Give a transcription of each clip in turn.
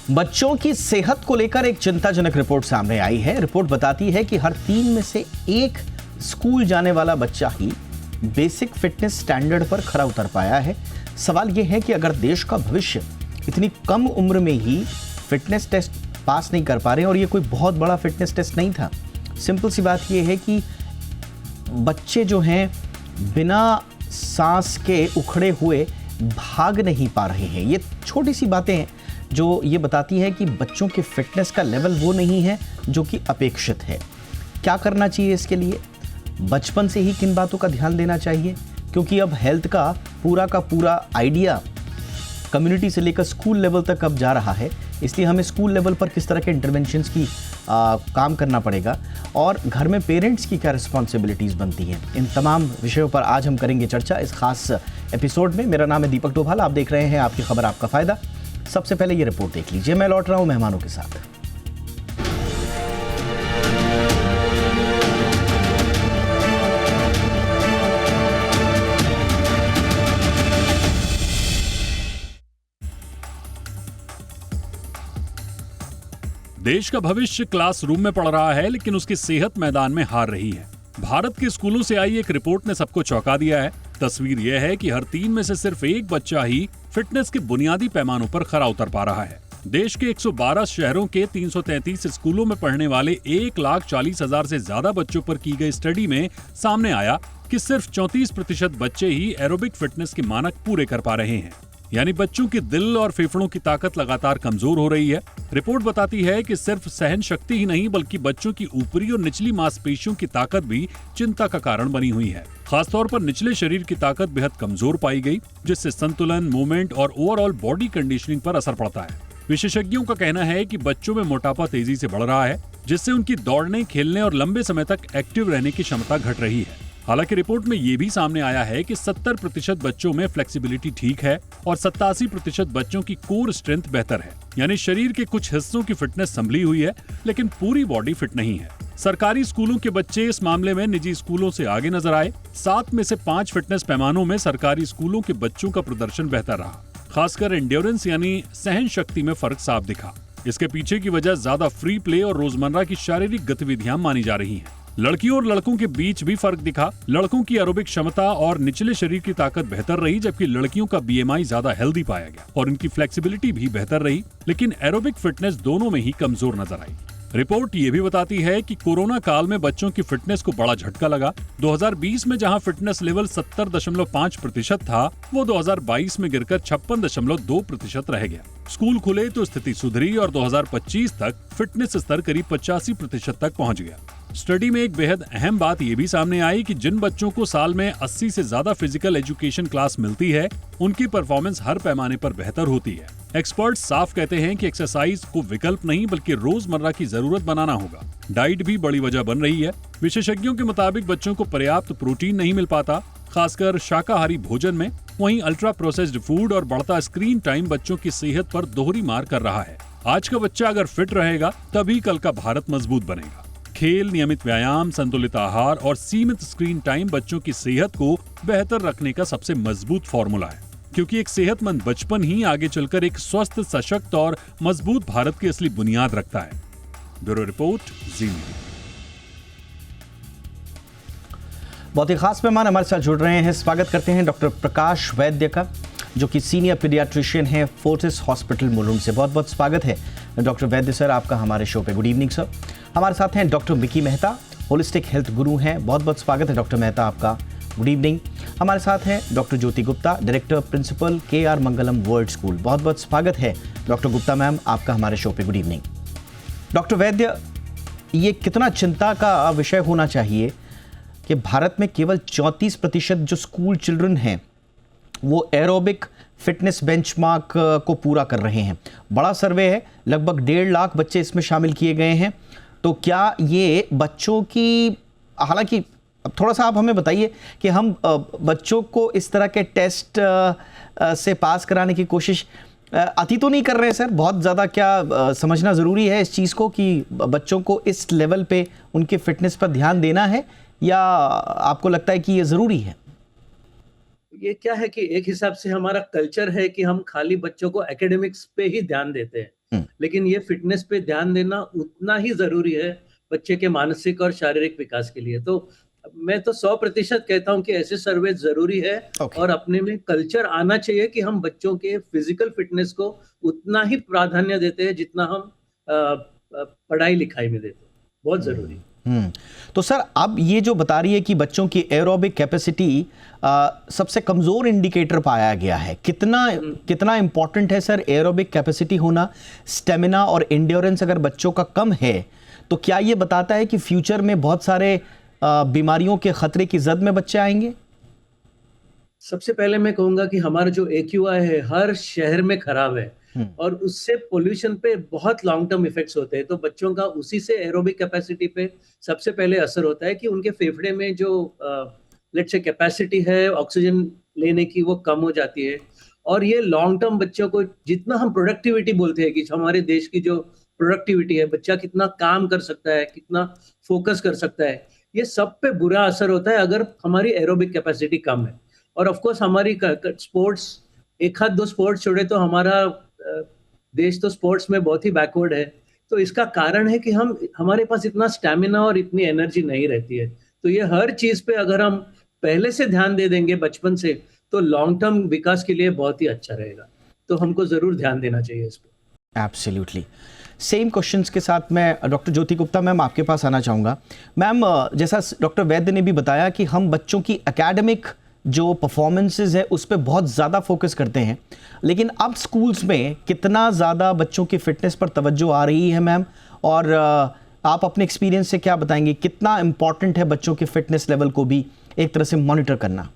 बच्चों की सेहत को लेकर एक चिंताजनक रिपोर्ट सामने आई है। रिपोर्ट बताती है कि हर 3 में से 1 स्कूल जाने वाला बच्चा ही बेसिक फिटनेस स्टैंडर्ड पर खरा उतर पाया है। सवाल यह है कि अगर देश का भविष्य इतनी कम उम्र में ही फिटनेस टेस्ट पास नहीं कर पा रहे, और ये कोई बहुत बड़ा फिटनेस टेस्ट नहीं था, सिंपल सी बात यह है कि बच्चे जो हैं बिना सांस के उखड़े हुए भाग नहीं पा रहे हैं। ये छोटी सी बातें हैं जो ये बताती है कि बच्चों के फिटनेस का लेवल वो नहीं है जो कि अपेक्षित है। क्या करना चाहिए इसके लिए? बचपन से ही किन बातों का ध्यान देना चाहिए? क्योंकि अब हेल्थ का पूरा आइडिया कम्युनिटी से लेकर स्कूल लेवल तक अब जा रहा है, इसलिए हमें स्कूल लेवल पर किस तरह के इंटरवेंशंस की काम करना पड़ेगा और घर में पेरेंट्स की क्या रिस्पॉन्सिबिलिटीज़ बनती हैं। इन तमाम विषयों पर आज हम करेंगे चर्चा इस खास एपिसोड में। मेरा नाम है दीपक डोभाल, आप देख रहे हैं आपकी खबर आपका फ़ायदा। सबसे पहले ये रिपोर्ट देख लीजिए, मैं लौट रहा हूं मेहमानों के साथ। देश का भविष्य क्लासरूम में पढ़ रहा है, लेकिन उसकी सेहत मैदान में हार रही है। भारत के स्कूलों से आई एक रिपोर्ट ने सबको चौंका दिया है। तस्वीर यह है कि हर 3 में से सिर्फ 1 बच्चा ही फिटनेस के बुनियादी पैमानों पर खरा उतर पा रहा है। देश के 112 शहरों के 333 स्कूलों में पढ़ने वाले 1,40,000 से ज्यादा बच्चों पर की गई स्टडी में सामने आया कि सिर्फ 34% बच्चे ही एरोबिक फिटनेस के मानक पूरे कर पा रहे हैं। यानी बच्चों के दिल और फेफड़ों की ताकत लगातार कमजोर हो रही है। रिपोर्ट बताती है कि सिर्फ सहन शक्ति ही नहीं, बल्कि बच्चों की ऊपरी और निचली मांसपेशियों की ताकत भी चिंता का कारण बनी हुई है। खासतौर पर निचले शरीर की ताकत बेहद कमजोर पाई गई, जिससे संतुलन, मूवमेंट और ओवरऑल बॉडी कंडीशनिंग पर असर पड़ता है। विशेषज्ञों का कहना है कि बच्चों में मोटापा तेजी से बढ़ रहा है, जिससे उनकी दौड़ने, खेलने और लंबे समय तक एक्टिव रहने की क्षमता घट रही है। हालांकि रिपोर्ट में यह भी सामने आया है कि 70% बच्चों में फ्लेक्सिबिलिटी ठीक है और 87% बच्चों की कोर स्ट्रेंथ बेहतर है। यानी शरीर के कुछ हिस्सों की फिटनेस संभली हुई है, लेकिन पूरी बॉडी फिट नहीं है। सरकारी स्कूलों के बच्चे इस मामले में निजी स्कूलों से आगे नजर आए। 7 में से 5 फिटनेस पैमानों में सरकारी स्कूलों के बच्चों का प्रदर्शन बेहतर रहा। खासकर एंड्योरेंस यानी सहन शक्ति में फर्क साफ दिखा। इसके पीछे की वजह ज्यादा फ्री प्ले और रोजमर्रा की शारीरिक गतिविधियां मानी जा रही हैं। लड़कियों और लड़कों के बीच भी फर्क दिखा। लड़कों की एरोबिक क्षमता और निचले शरीर की ताकत बेहतर रही, जबकि लड़कियों का बीएमआई ज्यादा हेल्दी पाया गया और इनकी फ्लेक्सिबिलिटी भी बेहतर रही, लेकिन एरोबिक फिटनेस दोनों में ही कमजोर नजर आई। रिपोर्ट ये भी बताती है कि कोरोना काल में बच्चों की फिटनेस को बड़ा झटका लगा। 2020 में जहां फिटनेस लेवल 70.5% था, वो 2022 में गिरकर 56.2% रह गया। स्कूल खुले तो स्थिति सुधरी और 2025 तक फिटनेस स्तर करीब 85% तक पहुंच गया। स्टडी में एक बेहद अहम बात यह भी सामने आई कि जिन बच्चों को साल में 80 से ज्यादा फिजिकल एजुकेशन क्लास मिलती है, उनकी परफॉर्मेंस हर पैमाने पर बेहतर होती है। एक्सपर्ट्स साफ कहते हैं कि एक्सरसाइज को विकल्प नहीं, बल्कि रोजमर्रा की जरूरत बनाना होगा। डाइट भी बड़ी वजह बन रही है। विशेषज्ञों के मुताबिक बच्चों को पर्याप्त प्रोटीन नहीं मिल पाता, खासकर शाकाहारी भोजन में। वहीं अल्ट्रा प्रोसेस्ड फूड और बढ़ता स्क्रीन टाइम बच्चों की सेहत पर दोहरी मार कर रहा है। आज का बच्चा अगर फिट रहेगा, तभी कल का भारत मजबूत बनेगा। खेल, नियमित व्यायाम, संतुलित आहार और सीमित स्क्रीन टाइम बच्चों की सेहत को बेहतर रखने का सबसे मजबूत फॉर्मूला है, क्योंकि एक सेहतमंद बचपन ही आगे चलकर एक स्वस्थ, सशक्त और मजबूत भारत की असली बुनियाद रखता है। ब्यूरो रिपोर्ट, जी मीडिया। बहुत ही खास मेहमान हमारे साथ जुड़ रहे हैं। स्वागत करते हैं डॉक्टर प्रकाश वैद्य का, जो कि सीनियर पीडियाट्रिशियन है फोर्टिस हॉस्पिटल मुलुंड से। बहुत बहुत स्वागत है डॉक्टर वैद्य सर आपका हमारे शो पे। Good evening sir. हमारे साथ हैं doctor Mickey Mehta, holistic health गुरु हैं। बहुत बहुत स्वागत है डॉक्टर मेहता आपका। Good evening. हमारे साथ हैं doctor Jyoti Gupta, director principal KR मंगलम वर्ल्ड स्कूल। बहुत बहुत स्वागत है डॉक्टर गुप्ता मैम आपका हमारे शो पे। Good evening. डॉक्टर वैद्य, ये कितना चिंता का विषय होना चाहिए कि भारत में केवल 34% जो स्कूल चिल्ड्रन हैं वो एरोबिक फिटनेस बेंचमार्क को पूरा कर रहे हैं। बड़ा सर्वे है, लगभग 1.5 लाख बच्चे इसमें शामिल किए गए हैं। तो क्या ये बच्चों की, हालांकि थोड़ा सा आप हमें बताइए कि हम बच्चों को इस तरह के टेस्ट से पास कराने की कोशिश अति तो नहीं कर रहे हैं सर? बहुत ज़्यादा क्या समझना ज़रूरी है इस चीज़ को कि बच्चों को इस लेवल पे उनके फिटनेस पर ध्यान देना है, या आपको लगता है कि ये ज़रूरी है? ये क्या है कि एक हिसाब से हमारा कल्चर है कि हम खाली बच्चों को एकेडमिक्स पे ही ध्यान देते हैं। लेकिन ये फिटनेस पे ध्यान देना उतना ही जरूरी है बच्चे के मानसिक और शारीरिक विकास के लिए। तो मैं तो 100% कहता हूँ कि ऐसे सर्वे जरूरी है। Okay. और अपने में कल्चर आना चाहिए कि हम बच्चों के फिजिकल फिटनेस को उतना ही प्राधान्य देते हैं जितना हम पढ़ाई लिखाई में देते हैं। बहुत जरूरी है। तो सर अब ये जो बता रही है कि बच्चों की एरोबिक कैपेसिटी सबसे कमजोर इंडिकेटर पाया गया है, कितना इंपॉर्टेंट है सर एरोबिक कैपेसिटी होना? स्टेमिना और एंड्योरेंस अगर बच्चों का कम है तो क्या ये बताता है कि फ्यूचर में बहुत सारे बीमारियों के खतरे की जद में बच्चे आएंगे? सबसे पहले मैं कहूंगा कि हमारा जो AQI है हर शहर में खराब है और उससे पोल्यूशन पे बहुत लॉन्ग टर्म इफेक्ट्स होते हैं। तो बच्चों का उसी से एरोबिक कैपेसिटी पे सबसे पहले असर होता है कि उनके फेफड़े में जो लेट्स से कैपेसिटी है ऑक्सीजन लेने की वो कम हो जाती है। और ये लॉन्ग टर्म बच्चों को जितना हम प्रोडक्टिविटी बोलते हैं कि हमारे देश की जो प्रोडक्टिविटी है, बच्चा कितना काम कर सकता है, कितना फोकस कर सकता है, ये सब पे बुरा असर होता है अगर हमारी एरोबिक कैपेसिटी कम है। और ऑफ कोर्स हमारी स्पोर्ट्स, एक हाथ दो स्पोर्ट्स छोड़े तो हमारा देश तो स्पोर्ट्स में बहुत ही बैकवर्ड है। तो इसका कारण है कि हमारे पास इतना स्टैमिना और इतनी एनर्जी नहीं रहती है। तो ये हर चीज पे अगर हम पहले से ध्यान दे देंगे बचपन से तो लॉन्ग टर्म विकास के लिए बहुत ही अच्छा रहेगा। तो हमको जरूर ध्यान देना चाहिए इस पर। एब्सोल्युटली। सेम क्वेश्चंस के साथ मैं डॉक्टर ज्योति गुप्ता मैम आपके पास आना चाहूँगा। मैम जैसा डॉक्टर वैद्य ने भी बताया कि हम बच्चों की एकेडमिक जो परफॉर्मेंसेस है उस पर बहुत ज़्यादा फोकस करते हैं, लेकिन अब स्कूल्स में कितना ज़्यादा बच्चों की फिटनेस पर तवज्जो आ रही है मैम? और आप अपने एक्सपीरियंस से क्या बताएंगे, कितना इम्पॉर्टेंट है बच्चों के फिटनेस लेवल को भी एक तरह से मॉनिटर करना?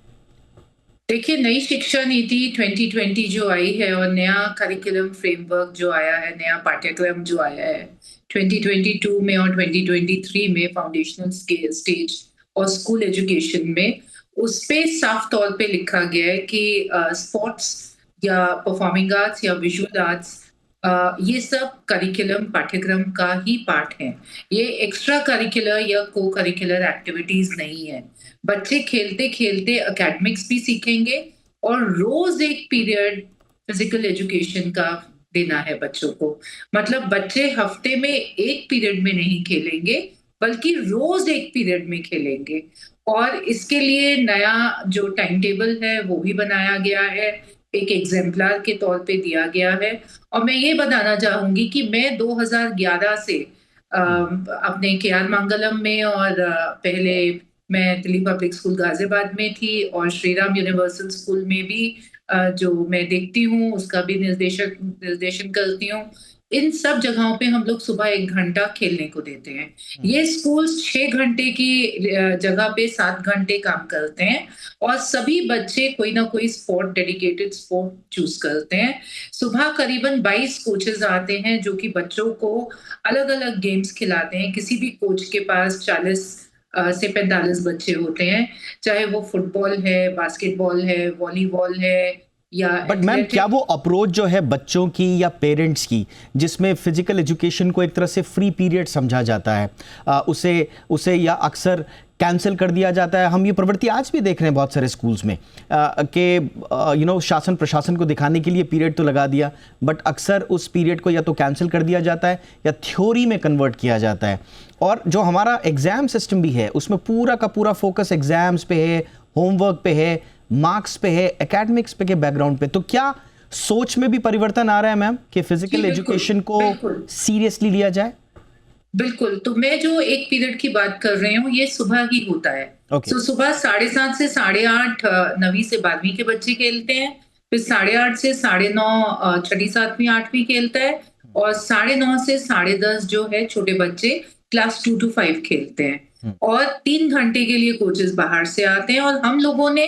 देखिए, नई शिक्षा नीति 2020 जो आई है और नया करिकुलम फ्रेमवर्क जो आया है, नया पाठ्यक्रम जो आया है 2022 में और 2023 में फाउंडेशनल स्टेज और स्कूल एजुकेशन में, उस पे साफ तौर पे लिखा गया है कि स्पोर्ट्स या परफॉर्मिंग आर्ट्स या विजुअल आर्ट्स ये सब करिकुलम पाठ्यक्रम का ही पार्ट है। ये एक्स्ट्रा करिकुलर या को करिकुलर एक्टिविटीज नहीं है। बच्चे खेलते खेलते एकेडमिक्स भी सीखेंगे और रोज एक पीरियड फिजिकल एजुकेशन का देना है बच्चों को। मतलब बच्चे हफ्ते में एक पीरियड में नहीं खेलेंगे बल्कि रोज एक पीरियड में खेलेंगे। और इसके लिए नया जो टाइम टेबल है वो भी बनाया गया है, एक एग्जाम्पलर के तौर पे दिया गया है। और मैं ये बताना चाहूंगी कि मैं 2011 से अपने KR मंगलम में और पहले मैं दिल्ली पब्लिक स्कूल गाजियाबाद में थी और श्रीराम यूनिवर्सल स्कूल में भी जो मैं देखती हूँ उसका भी निर्देशन करती हूँ। इन सब जगहों पे हम लोग सुबह 1 घंटा खेलने को देते हैं। ये स्कूल्स 6 घंटे की जगह पे 7 घंटे काम करते हैं और सभी बच्चे कोई ना कोई स्पोर्ट, डेडिकेटेड स्पोर्ट चूज करते हैं। सुबह करीबन 22 कोचेस आते हैं जो कि बच्चों को अलग अलग गेम्स खिलाते हैं। किसी भी कोच के पास 40 से 45 बच्चे होते हैं, चाहे वो फुटबॉल है, बास्केटबॉल है, वॉलीबॉल है या। बट मैम क्या वो अप्रोच जो है बच्चों की या पेरेंट्स की, जिसमें फिजिकल एजुकेशन को एक तरह से फ्री पीरियड समझा जाता है, उसे या अक्सर कैंसिल कर दिया जाता है? हम ये प्रवृत्ति आज भी देख रहे हैं बहुत सारे स्कूल्स में कि शासन प्रशासन को दिखाने के लिए पीरियड तो लगा दिया, बट अक्सर उस पीरियड को या तो कैंसिल कर दिया जाता है या थ्योरी में कन्वर्ट किया जाता है। और जो हमारा एग्जाम सिस्टम भी है उसमें पूरा का पूरा फोकस एग्जाम्स पे है, होमवर्क पे है, मार्क्स पे है, एकेडमिक्स पे के बैकग्राउंड पे। तो क्या सोच में भी परिवर्तन आ रहा है मैम कि फिजिकल एजुकेशन को सीरियसली लिया जाए? बिल्कुल। तो मैं जो एक पीरियड की बात कर रही हूँ ये सुबह ही होता है। तो सुबह 7:30 से 8:30 9वीं से 12वीं के बच्चे खेलते हैं, फिर 8:30 से 9:30 छठी 7वीं 8वीं खेलता है और 9:30 से 10:30 जो है छोटे बच्चे क्लास 2 to 5 खेलते हैं। और 3 घंटे के लिए कोचेस बाहर से आते हैं और हम लोगों ने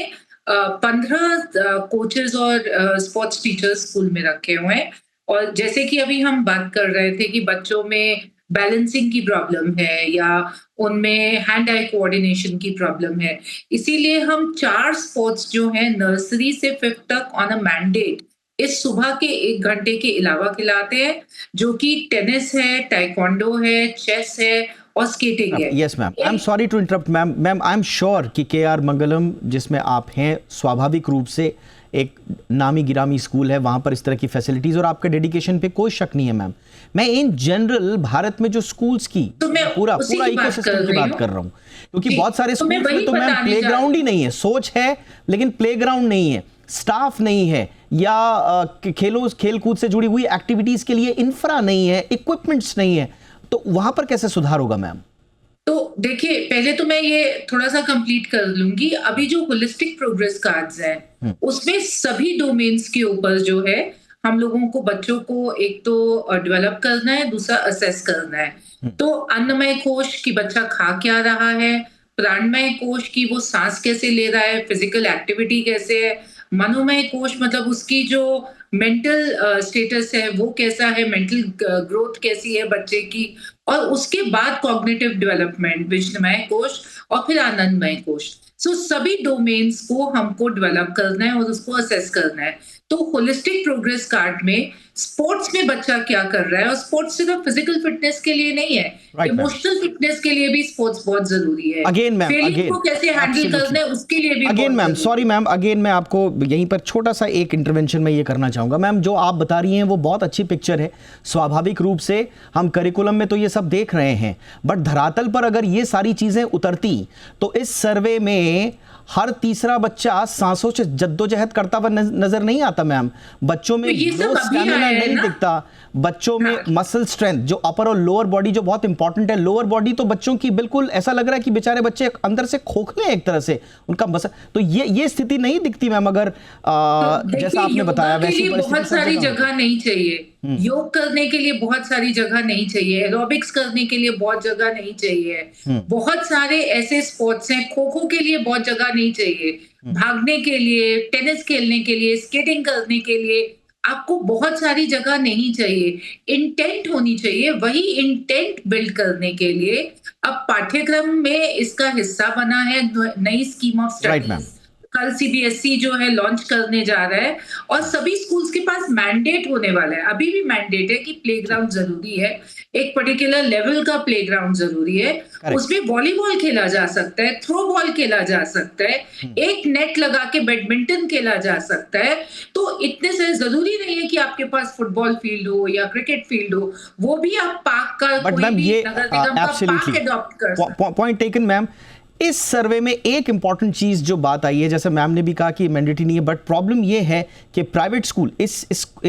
15 कोचेस और स्पोर्ट्स टीचर्स स्कूल में रखे हुए हैं। और जैसे कि अभी हम बात कर रहे थे कि बच्चों में बैलेंसिंग की प्रॉब्लम है या उनमें हैंड आई कोऑर्डिनेशन की प्रॉब्लम है, इसीलिए हम 4 स्पोर्ट्स जो है नर्सरी से 5th तक ऑन अ मैंडेट इस सुबह के 1 घंटे के अलावा खिलाते हैं, जो कि टेनिस है, टाइकोंडो है, चेस है और स्केटिंग है। Yes ma'am, I am sorry to interrupt ma'am. I am sure कि KR मंगलम जिसमें आप हैं स्वाभाविक रूप से एक नामी गिरामी स्कूल है, वहाँ पर इस तरह की फैसिलिटीज़ और आपके डेडिकेशन पे कोई शक नहीं है मैम। मैं इन जनरल भारत में जो स्कूल्स की तो मैं पूरा उसी की बात इकोसिस्टम कर की रही बात हूँ। कर रहा हूँ, क्योंकि जी, बहुत सारे तो मैं स्कूल्स में वही तो मैम बताने जा रही प्लेग्राउंड ही नहीं है, सोच है लेकिन प्लेग्राउंड नहीं है, स्टाफ नहीं है, या खेल कूद से जुड़ी हुई एक्टिविटीज के लिए इंफ्रा नहीं है, इक्विपमेंट्स नहीं है, तो वहां पर कैसे सुधार होगा मैम? तो देखिए, पहले तो मैं ये थोड़ा सा कंप्लीट कर लूंगी। अभी जो होलिस्टिक प्रोग्रेस कार्ड्स हैं, उसमें सभी डोमेन्स के ऊपर जो है हम लोगों को बच्चों को एक तो डेवलप करना है, दूसरा असेस करना है। तो अन्नमय कोश की बच्चा खा क्या रहा है, प्राणमय कोश की वो सांस कैसे ले रहा है, फिजिकल एक्टिविटी कैसे है, मनोमय कोश मतलब उसकी जो मेंटल स्टेटस है वो कैसा है, मेंटल ग्रोथ कैसी है बच्चे की, और उसके बाद कॉग्निटिव डेवलपमेंट, विज्ञानमय कोश और फिर आनंदमय कोश। सो सभी डोमेन्स को हमको डेवलप करना है और उसको असेस करना है। तो होलिस्टिक प्रोग्रेस कार्ड में स्पोर्ट्स में बच्चा क्या कर रहा है, और स्पोर्ट्स सिर्फ फिजिकल फिटनेस के लिए नहीं है, Right, इमोशनल फिटनेस के लिए भी स्पोर्ट्स बहुत जरूरी है। अगेन मैम, फेलियर को कैसे हैंडल करना है उसके लिए भी अगेन मैम, बहुत सॉरी मैम, अगेन मैं आपको यहीं पर छोटा सा एक इंटरवेंशन में ये करना चाहूंगा। मैम जो आप बता रही हैं वो बहुत अच्छी पिक्चर है, स्वाभाविक रूप से हम करिकुलम में तो ये सब देख रहे हैं, बट धरातल पर अगर ये सारी चीजें उतरती तो इस सर्वे में हर तीसरा बच्चा सांसों से जद्दोजहद करता हुआ नजर नहीं आता मैम। बच्चों में तो ये सब ग्रोथ अभी स्टैमिना आया है नहीं ना? दिखता, बच्चों में मसल स्ट्रेंथ, जो अपर और लोअर बॉडी जो बहुत इंपॉर्टेंट है, लोअर बॉडी तो बच्चों की बिल्कुल ऐसा लग रहा है कि बेचारे बच्चे अंदर से खोखले हैं एक तरह से, उनका मसल, तो ये स्थिति नहीं दिखती मैम अगर जैसा आपने बताया वैसी परिस्थिति बहुत सब सारी जगह जगह नहीं चाहिए, योग करने के लिए बहुत सारी जगह नहीं चाहिए, एरोबिक्स करने के लिए बहुत जगह नहीं चाहिए, बहुत सारे ऐसे स्पोर्ट्स हैं, खो खो के लिए बहुत जगह नहीं चाहिए, भागने के लिए, टेनिस खेलने के लिए, स्केटिंग करने के लिए आपको बहुत सारी जगह नहीं चाहिए। इंटेंट होनी चाहिए, वही इंटेंट बिल्ड करने के लिए अब पाठ्यक्रम में इसका हिस्सा बना है नई scheme of Right, studies. ma'am. कल सीबीएसई जो है लॉन्च करने जा रहा है, और सभी स्कूल्स के पास मैंडेट होने वाला है, अभी भी मैंडेट है कि प्लेग्राउंड जरूरी है, एक पर्टिकुलर लेवल का प्लेग्राउंड जरूरी है। Correct. उसमें वॉलीबॉल खेला जा सकता है, थ्रो बॉल खेला जा सकता है, एक नेट लगा के बैडमिंटन खेला जा सकता है। तो इतने से जरूरी नहीं है कि आपके पास फुटबॉल फील्ड हो या क्रिकेट फील्ड हो, वो भी आप पार्क का बट कोई मैम भी ये नगर निगम का पार्क अडॉप्ट कर सकते हैं। Point taken ma'am. इस सर्वे में एक इंपॉर्टेंट चीज जो बात आई है, जैसे मैम ने भी कहा कि मैंडेटरी नहीं है, बट प्रॉब्लम ये है कि प्राइवेट स्कूल इस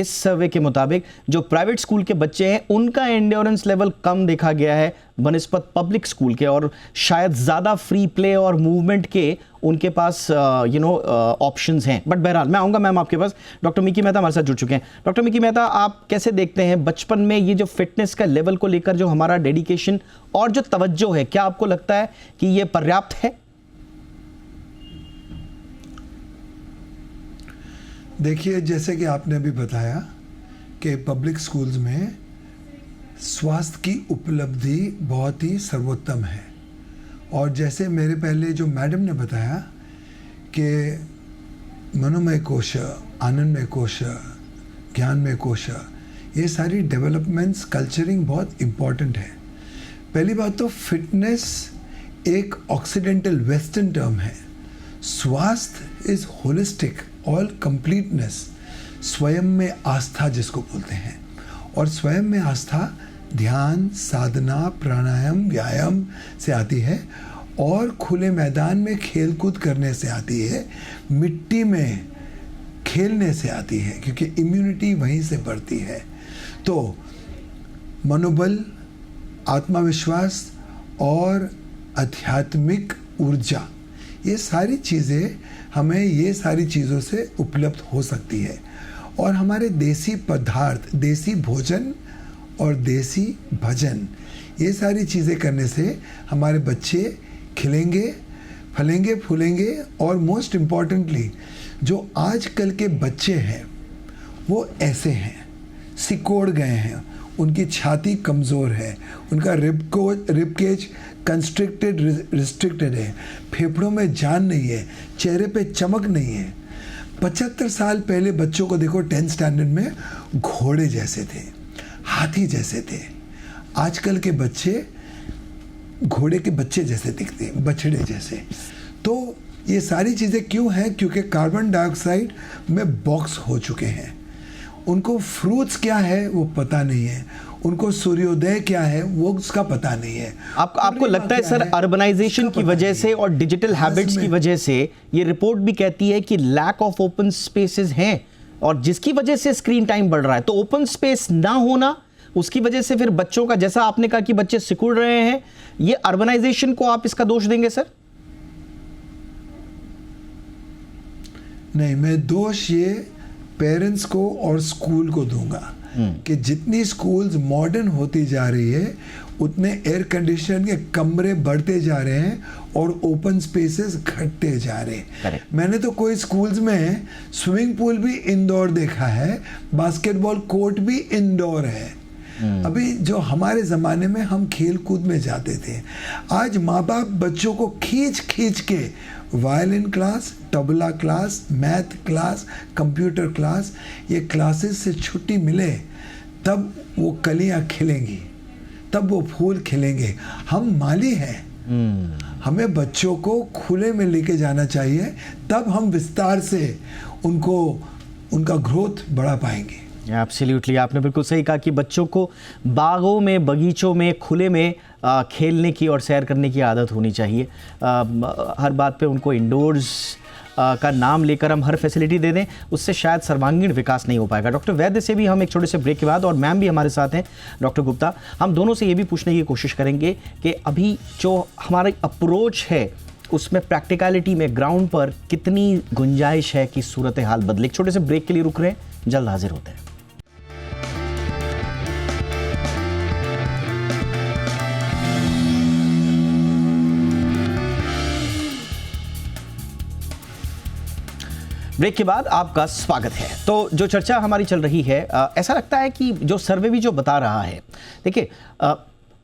सर्वे के मुताबिक जो प्राइवेट स्कूल के बच्चे हैं उनका एंड्योरेंस लेवल कम देखा गया है बनिस्बत पब्लिक स्कूल के, और शायद ज़्यादा फ्री प्ले और मूवमेंट के उनके पास ऑप्शंस हैं। बट बहरहाल मैं आऊँगा मैम आपके पास। डॉक्टर मिकी मेहता हमारे साथ जुड़ चुके हैं। डॉक्टर मिकी मेहता, आप कैसे देखते हैं बचपन में ये जो फिटनेस का लेवल को लेकर जो हमारा डेडिकेशन और जो तवज्जो है, क्या आपको लगता है कि ये पर्याप्त है? देखिए, जैसे कि आपने अभी बताया कि पब्लिक स्कूल्स में स्वास्थ्य की उपलब्धि बहुत ही सर्वोत्तम है, और जैसे मेरे पहले जो मैडम ने बताया कि मनोमय कोश, आनंदमय कोश, ज्ञानमय कोश, ये सारी डेवलपमेंट्स, कल्चरिंग बहुत इम्पॉर्टेंट है। पहली बात तो फिटनेस एक ऑक्सीडेंटल वेस्टर्न टर्म है, स्वास्थ्य इज होलिस्टिक, ऑल कंप्लीटनेस, स्वयं में आस्था जिसको बोलते हैं, और स्वयं में आस्था ध्यान, साधना, प्राणायाम, व्यायाम से आती है, और खुले मैदान में खेल कूद करने से आती है, मिट्टी में खेलने से आती है, क्योंकि इम्यूनिटी वहीं से बढ़ती है। तो मनोबल, आत्मविश्वास और आध्यात्मिक ऊर्जा, ये सारी चीज़ें हमें ये सारी चीज़ों से उपलब्ध हो सकती है। और हमारे देसी पदार्थ, देसी भोजन और देसी भजन, ये सारी चीज़ें करने से हमारे बच्चे खिलेंगे, फलेंगे, फूलेंगे, और मोस्ट इम्पॉर्टेंटली जो आजकल के बच्चे हैं वो ऐसे हैं, सिकोड़ गए हैं, उनकी छाती कमज़ोर है, उनका रिब केज कंस्ट्रिक्टेड, रिस्ट्रिक्टेड है, फेफड़ों में जान नहीं है, चेहरे पे चमक नहीं है। 75 साल पहले बच्चों को देखो 10th स्टैंडर्ड में घोड़े जैसे थे, हाथी जैसे थे। आजकल के बच्चे घोड़े के बच्चे जैसे दिखते हैं, बछड़े जैसे। तो ये सारी चीज़ें क्यों हैं? क्योंकि कार्बन डाइऑक्साइड में बॉक्स हो चुके हैं। उनको फ्रूट्स क्या है वो पता नहीं है, उनको सूर्योदय क्या है वो उसका पता नहीं है। आपको लगता है सर अर्बनाइजेशन की वजह से और डिजिटल हैबिट्स की वजह से ये रिपोर्ट भी कहती है कि लैक ऑफ ओपन स्पेसेस हैं और जिसकी वजह से स्क्रीन टाइम बढ़ रहा है? तो ओपन स्पेस ना होना उसकी वजह से फिर बच्चों का, जैसा आपने कहा कि बच्चे सिकुड़ रहे हैं, ये अर्बनाइजेशन को आप इसका दोष देंगे सर? नहीं, मैं दोष ये पेरेंट्स को और स्कूल को दूंगा कि जितनी स्कूल्स मॉडर्न होती जा रही है उतने एयर कंडीशन के कमरे बढ़ते जा रहे हैं और ओपन स्पेसेस घटते जा रहे हैं। मैंने तो कोई स्कूल्स में स्विमिंग पूल भी इंडोर देखा है, बास्केटबॉल कोर्ट भी इंडोर है। अभी जो हमारे ज़माने में हम खेल कूद में जाते थे, आज माँ बाप बच्चों को खींच खींच के violin class, tabla class, math class, computer class, ये क्लासेस से छुट्टी मिले तब वो कलियां खिलेंगी, तब वो फूल खिलेंगे। हम माली हैं, हमें बच्चों को खुले में लेके जाना चाहिए, तब हम विस्तार से उनका ग्रोथ बढ़ा पाएंगे। एब्सोल्युटली, आपने बिल्कुल सही कहा कि बच्चों को बागों में, बगीचों में, खुले में खेलने की और सैर करने की आदत होनी चाहिए। हर बात पे उनको इंडोर्स का नाम लेकर हम हर फैसिलिटी दे दें, उससे शायद सर्वांगीण विकास नहीं हो पाएगा। डॉक्टर वैद्य से भी हम एक छोटे से ब्रेक के बाद, और मैम भी हमारे साथ हैं डॉक्टर गुप्ता, हम दोनों से ये भी पूछने की कोशिश करेंगे कि अभी जो हमारी अप्रोच है उसमें प्रैक्टिकलिटी में ग्राउंड पर कितनी गुंजाइश है कि सूरत हाल बदले। एक छोटे से ब्रेक के लिए रुक रहे हैं, जल्द हाजिर होते हैं। ब्रेक के बाद आपका स्वागत है। तो जो चर्चा हमारी चल रही है, ऐसा लगता है कि जो सर्वे भी जो बता रहा है, देखिए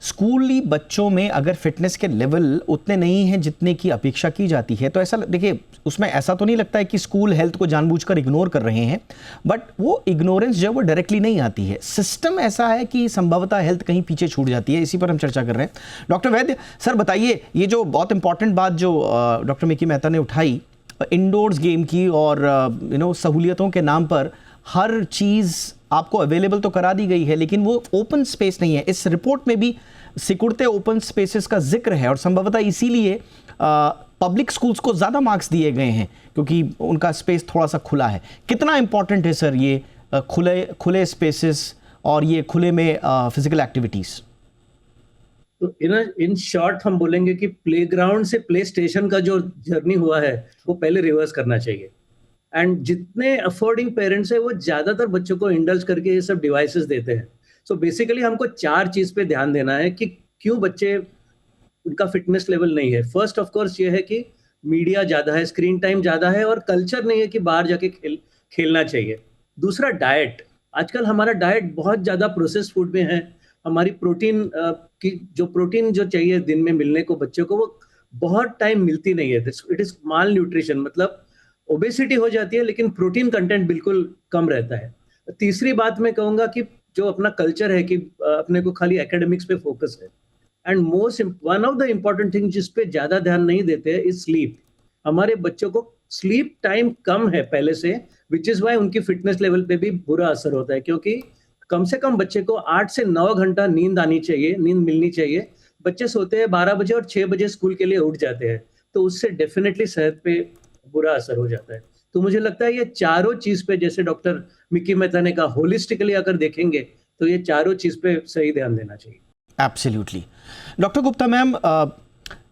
स्कूली बच्चों में अगर फिटनेस के लेवल उतने नहीं हैं जितने की अपेक्षा की जाती है, तो ऐसा देखिए उसमें ऐसा तो नहीं लगता है कि स्कूल हेल्थ को जानबूझकर इग्नोर कर रहे हैं, बट वो इग्नोरेंस जो वो डायरेक्टली नहीं आती है, सिस्टम ऐसा है कि संभवतः हेल्थ कहीं पीछे छूट जाती है। इसी पर हम चर्चा कर रहे हैं। डॉक्टर वैद्य सर बताइए, ये जो बहुत इंपॉर्टेंट बात जो डॉक्टर मिकी मेहता ने उठाई इंडोर्स गेम की, और सहूलियतों के नाम पर हर चीज़ आपको अवेलेबल तो करा दी गई है, लेकिन वो ओपन स्पेस नहीं है। इस रिपोर्ट में भी सिकुड़ते ओपन स्पेसेस का जिक्र है और संभवतः इसीलिए पब्लिक स्कूल्स को ज़्यादा मार्क्स दिए गए हैं क्योंकि उनका स्पेस थोड़ा सा खुला है। कितना इंपॉर्टेंट है सर ये खुले स्पेसेस और ये खुले में फिजिकल एक्टिविटीज़? तो इन शॉर्ट हम बोलेंगे कि प्लेग्राउंड से प्ले स्टेशन का जो जर्नी हुआ है वो पहले रिवर्स करना चाहिए। एंड जितने अफोर्डिंग पेरेंट्स है वो ज्यादातर बच्चों को इंडल्ज करके ये सब डिवाइसेस देते हैं। सो बेसिकली हमको 4 चीज पे ध्यान देना है कि क्यों बच्चे उनका फिटनेस लेवल नहीं है। फर्स्ट ऑफ कोर्स ये है कि मीडिया ज्यादा है, स्क्रीन टाइम ज्यादा है और कल्चर नहीं है कि बाहर जाके खेलना चाहिए। दूसरा डाइट, आजकल हमारा डाइट बहुत ज्यादा प्रोसेस्ड फूड में है। हमारी प्रोटीन जो चाहिए दिन में मिलने को बच्चों को, वो बहुत टाइम मिलती नहीं है। इट इज माल न्यूट्रिशन, मतलब ओबेसिटी हो जाती है लेकिन प्रोटीन कंटेंट बिल्कुल कम रहता है। तीसरी बात मैं कहूंगा कि जो अपना कल्चर है कि अपने को खाली एकेडमिक्स पे फोकस है, and one of the important thing जिस पे ज्यादा ध्यान नहीं देते हैं इज स्लीप। हमारे बच्चों को स्लीप टाइम कम है पहले से, विच इज वाई उनकी फिटनेस लेवल पे भी बुरा असर होता है, क्योंकि कम से कम बच्चे को 8 से 9 घंटा नींद मिलनी चाहिए। बच्चे सोते हैं 12 बजे और 6 बजे स्कूल के लिए उठ जाते हैं, तो उससे डेफिनेटली सेहत पे बुरा असर हो जाता है। तो मुझे लगता है ये चारों चीज पे, जैसे डॉक्टर मिकी मेहता ने कहा, होलिस्टिकली अगर देखेंगे तो ये चारों चीज पे सही ध्यान देना चाहिए। Absolutely. Doctor Gupta ma'am,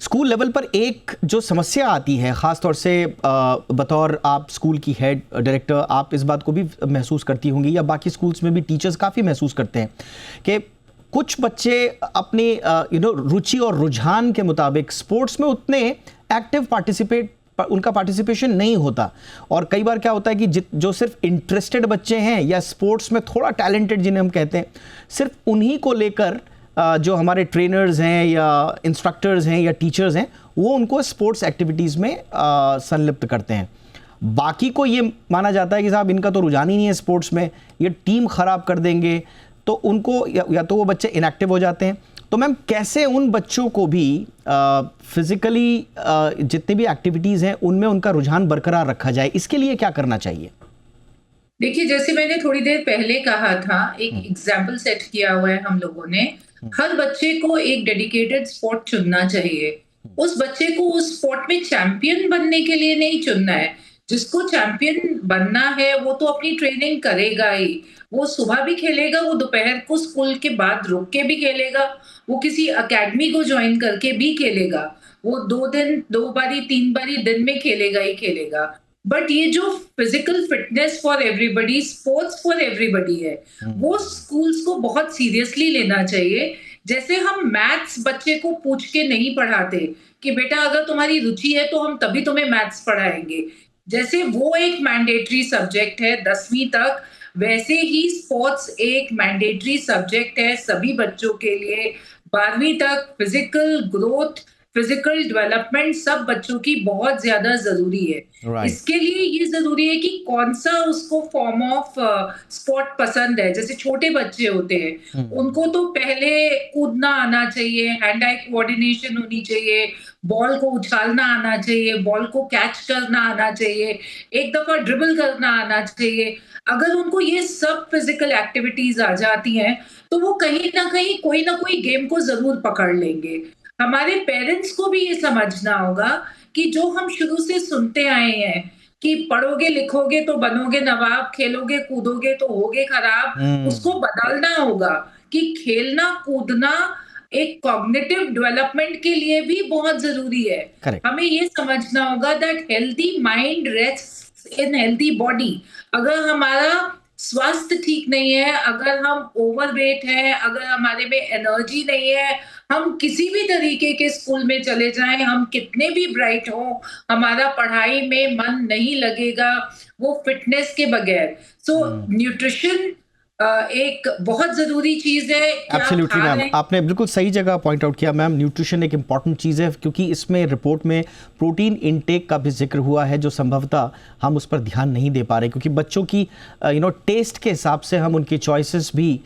school level पर एक जो समस्या आती है, ख़ास तौर से बतौर आप स्कूल की हेड डायरेक्टर, आप इस बात को भी महसूस करती होंगी या बाकी स्कूल्स में भी टीचर्स काफ़ी महसूस करते हैं कि कुछ बच्चे अपनी रुचि और रुझान के मुताबिक स्पोर्ट्स में उतने एक्टिव उनका पार्टिसिपेशन नहीं होता। और कई बार क्या होता है कि जो सिर्फ इंटरेस्टेड बच्चे हैं या स्पोर्ट्स में थोड़ा टैलेंटेड जिन्हें हम कहते हैं, सिर्फ उन्हीं को लेकर जो हमारे ट्रेनर्स हैं या इंस्ट्रक्टर्स हैं या टीचर्स हैं वो उनको स्पोर्ट्स एक्टिविटीज़ में संलिप्त करते हैं। बाकी को ये माना जाता है कि साहब इनका तो रुझान ही नहीं है स्पोर्ट्स में, ये टीम ख़राब कर देंगे, तो उनको या तो वो बच्चे इनएक्टिव हो जाते हैं, तो मैम कैसे उन बच्चों को भी फिजिकली जितने भी एक्टिविटीज हैं उनमें उनका रुझान बरकरार रखा जाए, इसके लिए क्या करना चाहिए? देखिए, जैसे मैंने थोड़ी देर पहले कहा था, एक एग्जाम्पल सेट किया हुआ है हम लोगों ने। हर बच्चे को एक डेडिकेटेड स्पोर्ट चुनना चाहिए। उस बच्चे को उस स्पोर्ट में चैंपियन बनने के लिए नहीं चुनना है। जिसको चैंपियन बनना है वो तो अपनी ट्रेनिंग करेगा ही। वो सुबह भी खेलेगा, वो दोपहर को स्कूल के बाद रुक के भी खेलेगा, वो किसी अकेडमी को ज्वाइन करके भी खेलेगा, वो 2 बारी 3 बारी दिन में खेलेगा ही खेलेगा। बट ये जो physical fitness for everybody, sports for everybody है, वो स्कूल्स को बहुत सीरियसली लेना चाहिए। जैसे हम मैथ्स बच्चे को पूछ के नहीं पढ़ाते कि बेटा अगर तुम्हारी रुचि है तो हम तभी तुम्हें मैथ्स पढ़ाएंगे, जैसे वो एक मैंडेटरी सब्जेक्ट है 10वीं तक, वैसे ही स्पोर्ट्स एक मैंडेटरी सब्जेक्ट है सभी बच्चों के लिए। 12वीं तक फिजिकल ग्रोथ, फिजिकल डेवलपमेंट सब बच्चों की बहुत ज्यादा जरूरी है। इसके लिए ये जरूरी है कि कौन सा उसको फॉर्म ऑफ स्पोर्ट पसंद है। जैसे छोटे बच्चे होते हैं, उनको तो पहले कूदना आना चाहिए, हैंड आई कोऑर्डिनेशन होनी चाहिए, बॉल को उछालना आना चाहिए, बॉल को कैच करना आना चाहिए, एक दफा ड्रिबल करना आना चाहिए। अगर उनको ये सब फिजिकल एक्टिविटीज आ जाती हैं तो वो कहीं ना कोई गेम को जरूर पकड़ लेंगे। हमारे पेरेंट्स को भी ये समझना होगा कि जो हम शुरू से सुनते आए हैं कि पढ़ोगे लिखोगे तो बनोगे नवाब, खेलोगे कूदोगे तो होगे खराब, उसको बदलना होगा कि खेलना कूदना एक कॉग्निटिव डेवलपमेंट के लिए भी बहुत जरूरी है। Correct. हमें ये समझना होगा that healthy mind rests in healthy body. अगर हमारा स्वास्थ्य ठीक नहीं है, अगर हम ओवरवेट है, अगर हमारे में एनर्जी नहीं है, हम किसी भी तरीके के स्कूल में चले जाएं, हम कितने भी ब्राइट हो, हमारा पढ़ाई में मन नहीं लगेगा वो फिटनेस के बगैर। सो न्यूट्रिशन एक बहुत जरूरी चीज है। एब्सोल्युटली मैम, आपने बिल्कुल सही जगह पॉइंट आउट किया मैम। न्यूट्रिशन एक इंपॉर्टेंट चीज़ है, क्योंकि इसमें रिपोर्ट में प्रोटीन इनटेक का भी जिक्र हुआ है, जो संभवतः हम उस पर ध्यान नहीं दे पा रहे, क्योंकि बच्चों की टेस्ट के हिसाब से हम उनकी चॉइसेस भी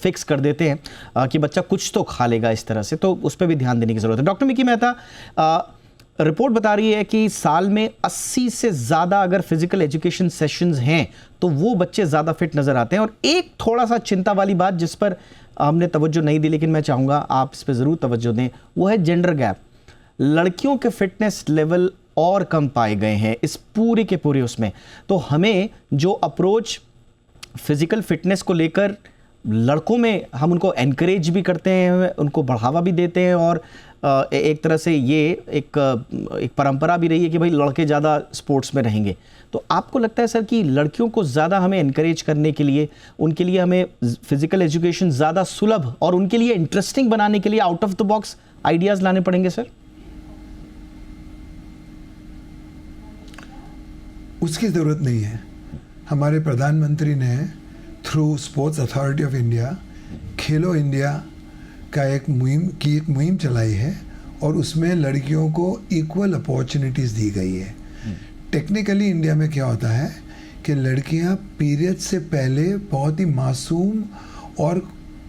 फिक्स कर देते हैं कि बच्चा कुछ तो खा लेगा इस तरह से, तो उस पर भी ध्यान देने की ज़रूरत है। डॉक्टर मिकी मेहता, रिपोर्ट बता रही है कि साल में 80 से ज़्यादा अगर फिजिकल एजुकेशन सेशंस हैं तो वो बच्चे ज़्यादा फिट नज़र आते हैं। और एक थोड़ा सा चिंता वाली बात जिस पर हमने तवज्जो नहीं दी, लेकिन मैं चाहूँगा आप इस पर ज़रूर तवज्जो दें, वो है जेंडर गैप। लड़कियों के फिटनेस लेवल और कम पाए गए हैं इस पूरे के पूरे उसमें। तो हमें जो अप्रोच फिज़िकल फिटनेस को लेकर लड़कों में हम उनको एनकरेज भी करते हैं, उनको बढ़ावा भी देते हैं, और एक तरह से ये एक परंपरा भी रही है कि भाई लड़के ज़्यादा स्पोर्ट्स में रहेंगे। तो आपको लगता है सर कि लड़कियों को ज़्यादा हमें एनकरेज करने के लिए, उनके लिए हमें फिजिकल एजुकेशन ज़्यादा सुलभ और उनके लिए इंटरेस्टिंग बनाने के लिए out of the box ideas लाने पड़ेंगे सर? उसकी ज़रूरत नहीं है। हमारे प्रधानमंत्री ने through sports authority of India Khelo India का एक मुहिम चलाई है, और उसमें लड़कियों को इक्वल अपॉर्चुनिटीज़ दी गई है। टेक्निकली इंडिया में क्या होता है कि लड़कियां पीरियड से पहले बहुत ही मासूम और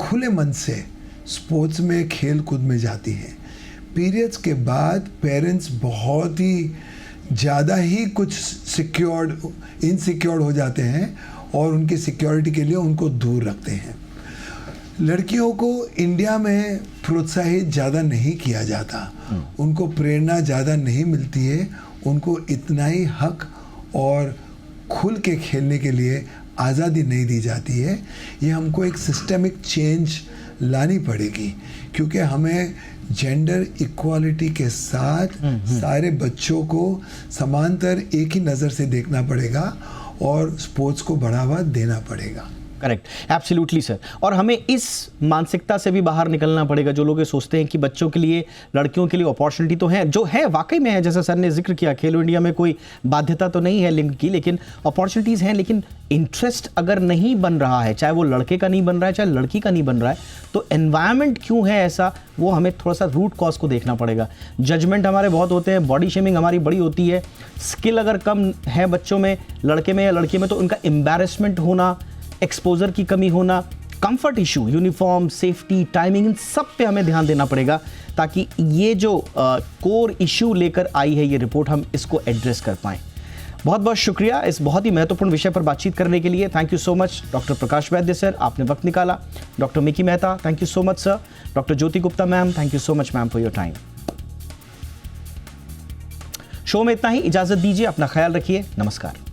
खुले मन से स्पोर्ट्स में खेल कूद में जाती हैं। पीरियड्स के बाद पेरेंट्स बहुत ही ज़्यादा ही कुछ इनसिक्योर्ड हो जाते हैं और उनकी सिक्योरिटी के लिए उनको दूर रखते हैं। लड़कियों को इंडिया में प्रोत्साहित ज़्यादा नहीं किया जाता, उनको प्रेरणा ज़्यादा नहीं मिलती है, उनको इतना ही हक और खुल के खेलने के लिए आज़ादी नहीं दी जाती है। ये हमको एक सिस्टमिक चेंज लानी पड़ेगी, क्योंकि हमें जेंडर इक्वालिटी के साथ सारे बच्चों को समांतर एक ही नज़र से देखना पड़ेगा और स्पोर्ट्स को बढ़ावा देना पड़ेगा। Correct, absolutely sir. और हमें इस मानसिकता से भी बाहर निकलना पड़ेगा जो लोग ये सोचते हैं कि बच्चों के लिए, लड़कियों के लिए अपॉर्चुनिटी तो है, जो है वाकई में है, जैसा सर ने जिक्र किया, खेलो इंडिया में कोई बाध्यता तो नहीं है लिंग की, लेकिन अपॉर्चुनिटीज़ हैं, लेकिन इंटरेस्ट अगर नहीं बन रहा है, चाहे वो लड़के का नहीं बन रहा है, चाहे लड़की का नहीं बन रहा है, तो एनवायरनमेंट क्यों है ऐसा, वो हमें थोड़ा सा रूट कॉज को देखना पड़ेगा। जजमेंट हमारे बहुत होते हैं, बॉडी शेमिंग हमारी बड़ी होती है, स्किल अगर कम है बच्चों में, लड़के में या लड़की में, तो उनका एम्बैरेसमेंट होना, एक्सपोजर की कमी होना, comfort issue, uniform, safety, timing, इन सब पे हमें ध्यान देना पड़ेगा ताकि ये जो कोर इशू लेकर आई है ये रिपोर्ट, हम इसको एड्रेस कर पाएं। बहुत बहुत शुक्रिया इस बहुत ही महत्वपूर्ण विषय पर बातचीत करने के लिए। Thank you so much doctor Prakash Vaidya sir, आपने वक्त निकाला। Doctor Mickey Mehta, thank you so much sir. Doctor Jyoti Gupta ma'am, thank you so much ma'am for your time. Show में इतना ही, इजाजत दीजिए, अपना ख्याल रखिए, नमस्कार।